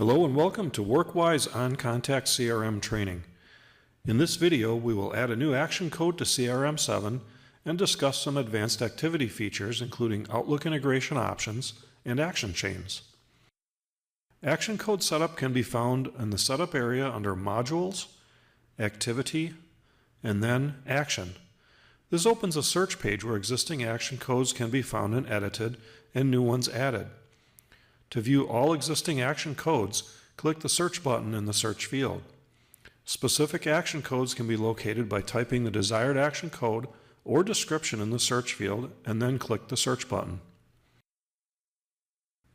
Hello and welcome to WorkWise OnContact CRM training. In this video, we will add a new action code to CRM 7 and discuss some advanced activity features including Outlook integration options and action chains. Action code setup can be found in the setup area under Modules, Activity, and then Action. This opens a search page where existing action codes can be found and edited and new ones added. To view all existing action codes, click the Search button in the Search field. Specific action codes can be located by typing the desired action code or description in the Search field and then click the Search button.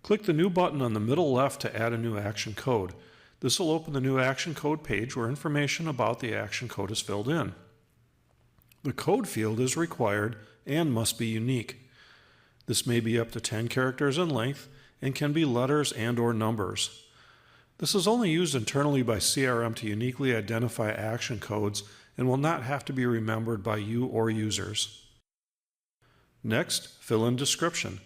Click the New button on the middle left to add a new action code. This will open the new action code page where information about the action code is filled in. The code field is required and must be unique. This may be up to 10 characters in length and can be letters and/or numbers. This is only used internally by CRM to uniquely identify action codes and will not have to be remembered by you or users. Next, fill in description.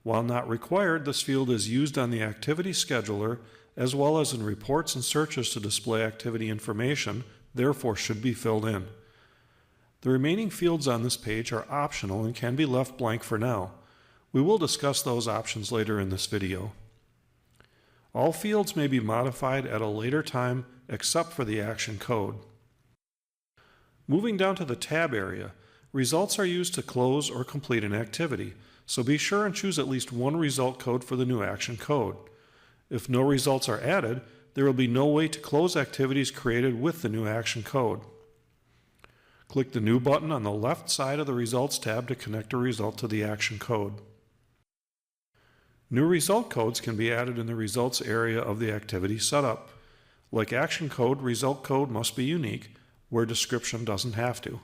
While not required, this field is used on the activity scheduler as well as in reports and searches to display activity information, therefore should be filled in. The remaining fields on this page are optional and can be left blank for now. We will discuss those options later in this video. All fields may be modified at a later time except for the action code. Moving down to the tab area, results are used to close or complete an activity, so be sure and choose at least one result code for the new action code. If no results are added, there will be no way to close activities created with the new action code. Click the New button on the left side of the Results tab to connect a result to the action code. New result codes can be added in the Results area of the activity setup. Like action code, result code must be unique, where description doesn't have to.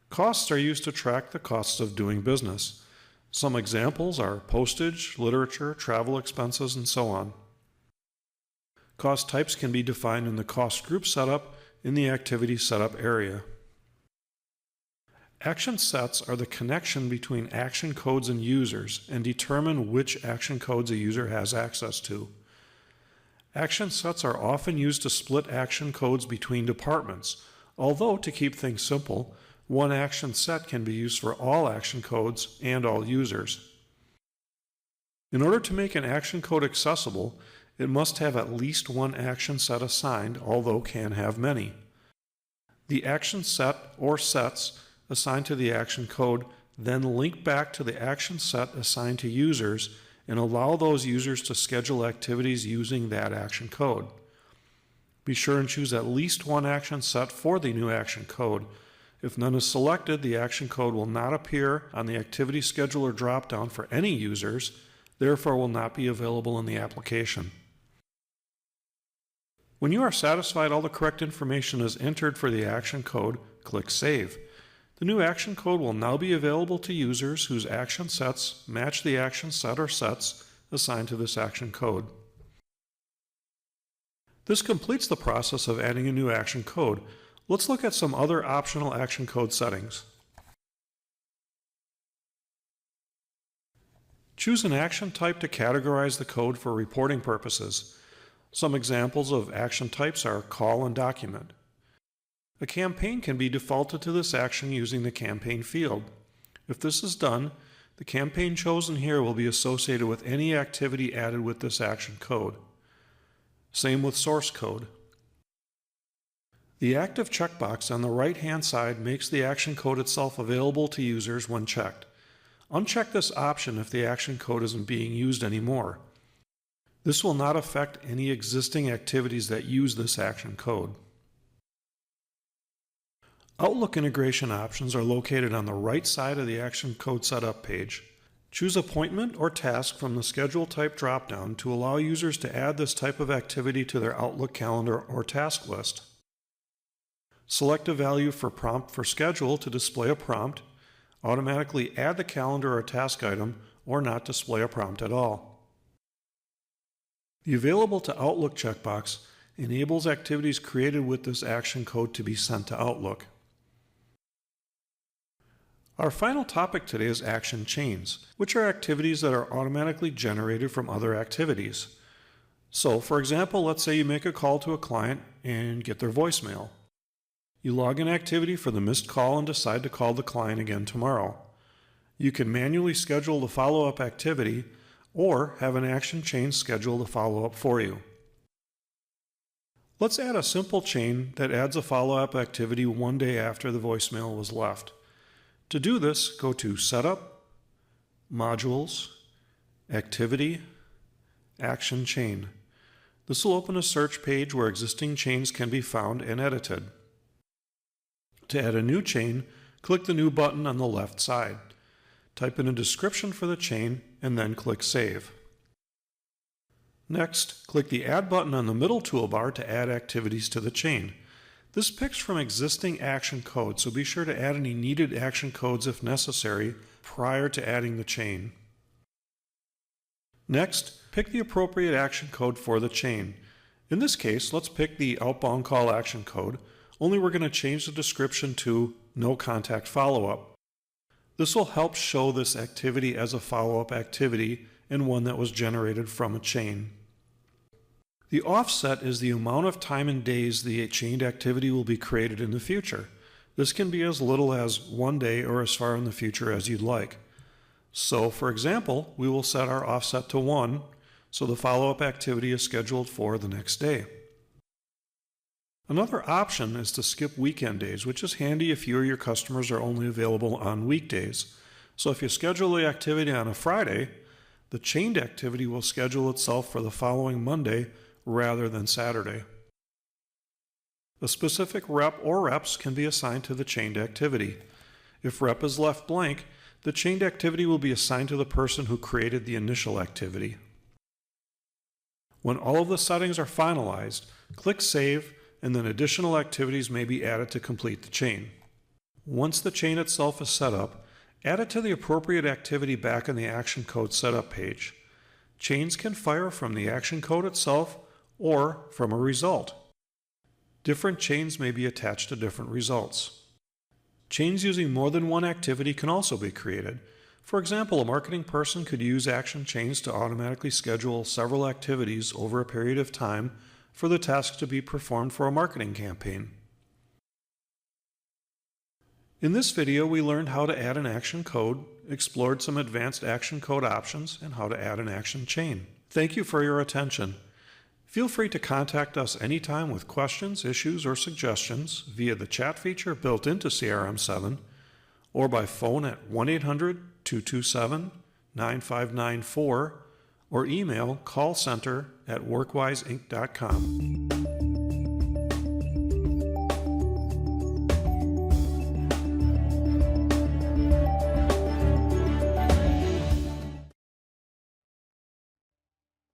Costs are used to track the costs of doing business. Some examples are postage, literature, travel expenses, and so on. Cost types can be defined in the Cost Group setup in the Activity Setup area. Action sets are the connection between action codes and users and determine which action codes a user has access to. Action sets are often used to split action codes between departments, although to keep things simple, one action set can be used for all action codes and all users. In order to make an action code accessible, it must have at least one action set assigned, although can have many. The action set or sets assigned to the action code then link back to the action set assigned to users and allow those users to schedule activities using that action code. Be sure and choose at least one action set for the new action code. If none is selected, the action code will not appear on the Activity Scheduler dropdown for any users, therefore will not be available in the application. When you are satisfied all the correct information is entered for the action code, click Save. The new action code will now be available to users whose action sets match the action set or sets assigned to this action code. This completes the process of adding a new action code. Let's look at some other optional action code settings. Choose an action type to categorize the code for reporting purposes. Some examples of action types are Call and Document. A campaign can be defaulted to this action using the Campaign field. If this is done, the campaign chosen here will be associated with any activity added with this action code. Same with Source code. The active checkbox on the right-hand side makes the action code itself available to users when checked. Uncheck this option if the action code isn't being used anymore. This will not affect any existing activities that use this action code. Outlook integration options are located on the right side of the action code setup page. Choose Appointment or Task from the Schedule type dropdown to allow users to add this type of activity to their Outlook calendar or task list. Select a value for Prompt for Schedule to display a prompt, automatically add the calendar or task item, or not display a prompt at all. The Available to Outlook checkbox enables activities created with this action code to be sent to Outlook. Our final topic today is action chains, which are activities that are automatically generated from other activities. So, for example, let's say you make a call to a client and get their voicemail. You log an activity for the missed call and decide to call the client again tomorrow. You can manually schedule the follow-up activity or have an action chain schedule the follow-up for you. Let's add a simple chain that adds a follow-up activity one day after the voicemail was left. To do this, go to Setup, Modules, Activity, Action Chain. This will open a search page where existing chains can be found and edited. To add a new chain, click the New button on the left side. Type in a description for the chain and then click Save. Next, click the Add button on the middle toolbar to add activities to the chain. This picks from existing action codes, so be sure to add any needed action codes if necessary prior to adding the chain. Next, pick the appropriate action code for the chain. In this case, let's pick the outbound call action code, only we're going to change the description to No Contact Follow-up. This will help show this activity as a follow-up activity and one that was generated from a chain. The offset is the amount of time and days the chained activity will be created in the future. This can be as little as 1 day or as far in the future as you'd like. So, for example, we will set our offset to 1, so the follow-up activity is scheduled for the next day. Another option is to skip weekend days, which is handy if you or your customers are only available on weekdays. So if you schedule the activity on a Friday, the chained activity will schedule itself for the following Monday rather than Saturday. A specific rep or reps can be assigned to the chained activity. If rep is left blank, the chained activity will be assigned to the person who created the initial activity. When all of the settings are finalized, click Save, and then additional activities may be added to complete the chain. Once the chain itself is set up, add it to the appropriate activity back in the action code setup page. Chains can fire from the action code itself or from a result. Different chains may be attached to different results. Chains using more than one activity can also be created. For example, a marketing person could use action chains to automatically schedule several activities over a period of time for the task to be performed for a marketing campaign. In this video, we learned how to add an action code, explored some advanced action code options, and how to add an action chain. Thank you for your attention. Feel free to contact us anytime with questions, issues, or suggestions via the chat feature built into CRM 7 or by phone at 1-800-227-9594 or email callcenter@workwiseinc.com.